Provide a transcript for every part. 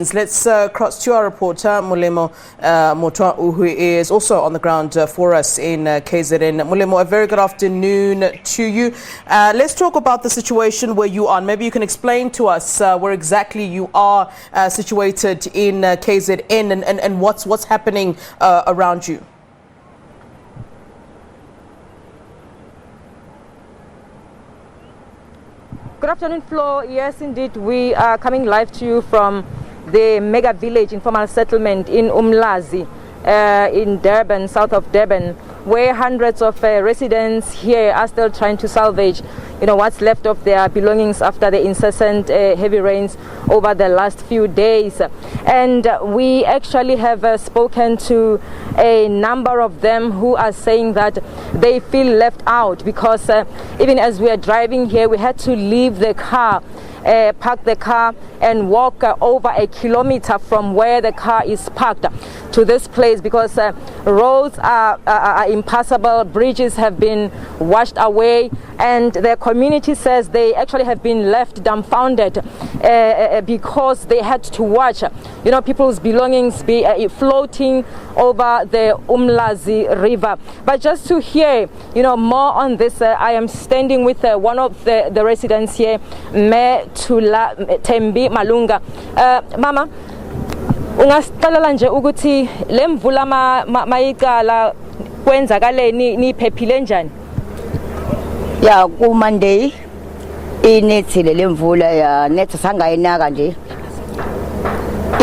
Let's cross to our reporter, Molemo-Waone Mothoa, who is also on the ground for us in KZN. Molemo, a very good afternoon to you. Let's talk about the situation where you are. Maybe you can explain to us where exactly you are situated in KZN and what's happening around you. Good afternoon, Flo. Yes, indeed, we are coming live to you from the mega village informal settlement in Umlazi in Durban, south of Durban, where hundreds of residents here are still trying to salvage what's left of their belongings after the incessant heavy rains over the last few days. And we actually have spoken to a number of them who are saying that they feel left out because even as we are driving here, we had to leave the car, park the car and walk over a kilometer from where the car is parked to this place because roads are impassable, bridges have been washed away, and the community says they actually have been left dumbfounded because they had to watch people's belongings be floating over the Umlazi River. But just to hear more on this, I am standing with one of the residents here, Me Tula Tembi Malunga. Mama, ungasiqalela nje ukuthi lemvula mayiqala kwenzakale niphephile njani? Ya ku Monday inethile lemvula ya netha sangayinaka nje.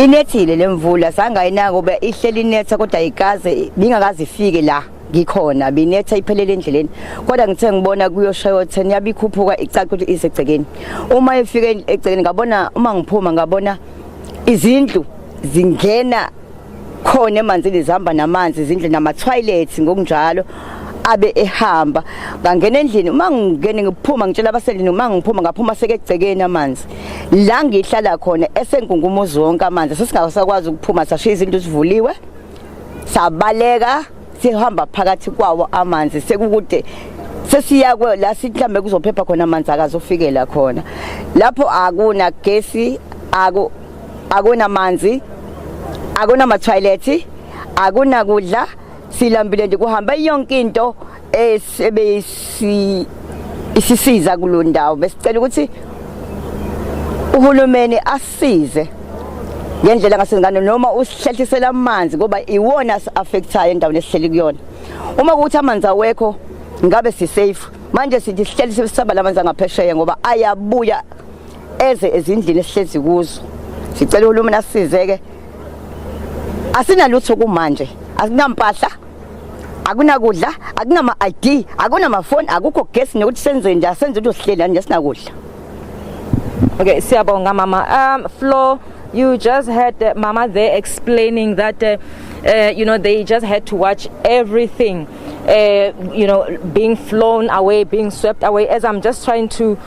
Inethile lemvula sangayinaka ngoba ihleli netha kodwa ikaze bingakazi ifike la ngikhona binetha iphelele endleleni kodwa ngithe ngibona kuyoshaya 10 yabikhuphuka icaca ukuthi isegcekeni. Uma ifike egcekeni ngabona uma ngiphuma ngabona izindlu zingena khona emanzini zihamba namanzi izindlu nama toilets ngokunjalo abe ehamba ngangena endlini uma ngingene ngiphuma ngitshela abaselini uma ngiphuma ngaphuma sekegcekeni amanzi la ngihlala khona esenkungumuzi wonke amanzi sesingasakwazi ukuphuma sashiya izinto zivuliwe sabaleka sihamba phakathi kwawo amanzi sekukude sesiyakwe la sihlambe kuzophepha khona amanzi akazofikela khona lapho akuna gesi akuna manzi akuna ma toilet akuna kudla silambile nje kuhamba yonke into isisiza kulondawo besicela ukuthi uhulumeni asize ngendlela ngasengane noma usihlelisela amanzi ngoba iwona affectayo endaweni esihleli kuyona uma kuthi amanzi awekho ngabe si safe manje sithi sihlelise sisaba lamanzi ngaphesheya ngoba ayabuya ezindlini esihlezi kuzo sicela uhulumeni asizeke asinalutho kumanje asinampahla akunakudla akunama ID akunamafoni akukho gesi nokuthi senze nje asenze ukuthi sihlelani nje sinakudla. Okay, siyabonga mama. Flo, you just heard mama there explaining that they just had to watch everything being flown away, being swept away. As I'm just trying to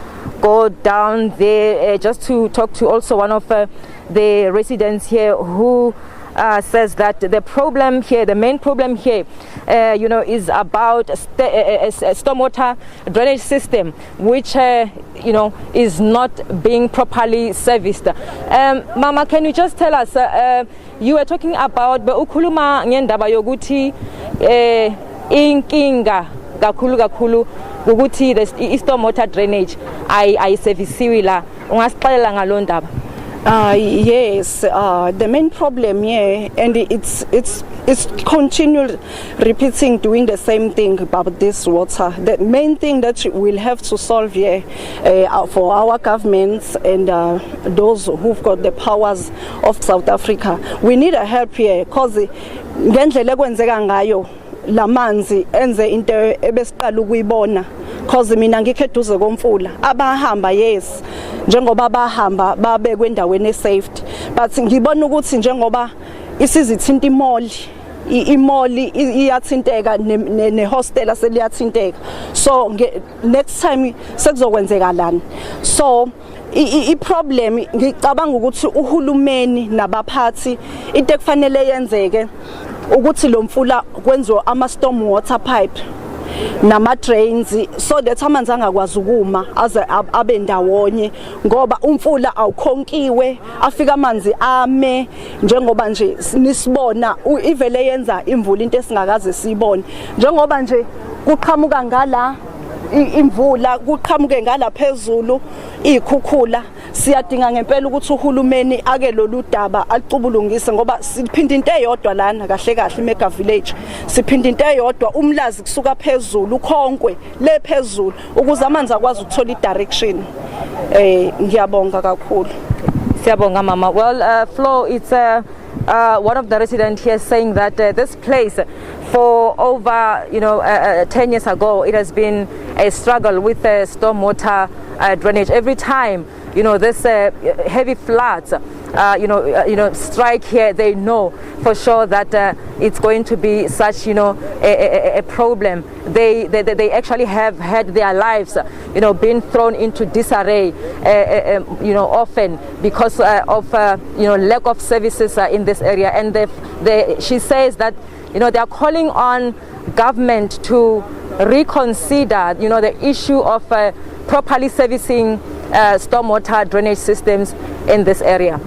go down there just to talk to also one of the residents here who says that the problem here, the main problem here, is about stormwater drainage system, which is not being properly serviced. Mama, can you just tell us? You were talking about ukhuluma ngendaba yokuthi inkinga kakhulu ukuthi the stormwater drainage ayisevisiwe la. Ungasixelela ngaloo ndaba? Yes, the main problem here, and it's continual repeating doing the same thing about this water. The main thing that we'll have to solve here for our governments and those who've got the powers of South Africa, we need a help here because ngendlela kwenzeka ngayo lamanzi enze into ebesiqala ukuyibona because mina ngikho eduze komfula abahamba yes njengoba bahamba babe kwendaweni esafety but ngibona ukuthi njengoba isizithinta imall iyathinteka ne-hostel aseliyathinteka so next time sekuzokwenzeka lana so i-problem ngicabanga ukuthi uhulumeni nabaphathi into ekufanele yenzeke ukuthi lo mfula kwenziwe ama storm water pipe nama drains so that amanzi angakwazi ukuma aze abe ndawonye ngoba umfula awukhonkiwe afika amanzi ame njengoba nje nisibona ivele yenza imvula into esingakaze siyibone njengoba nje kuqhamuka ngala imvula kuqhamuke ngala phezulu ikhukhula siyadinga ngempela ukuthi uhulumeni ake lolu daba alicubulungise ngoba siphinda into eyodwa lana kahle kahle mega village siphinda into eyodwa umlazi kusuka phezulu ukhonkwe le phezulu ukuze amanzi akwazi ukuthola idirection ngiyabonga kakhulu. Siyabonga mama. Well, Flo, it's one of the residents here saying that this place for over 10 years ago it has been a struggle with stormwater drainage. Every time this heavy floods strike here, they know for sure that it's going to be such a problem. They actually have had their lives been thrown into disarray often because of lack of services in this area. And she says that they are calling on government to reconsider the issue of properly servicing stormwater drainage systems in this area.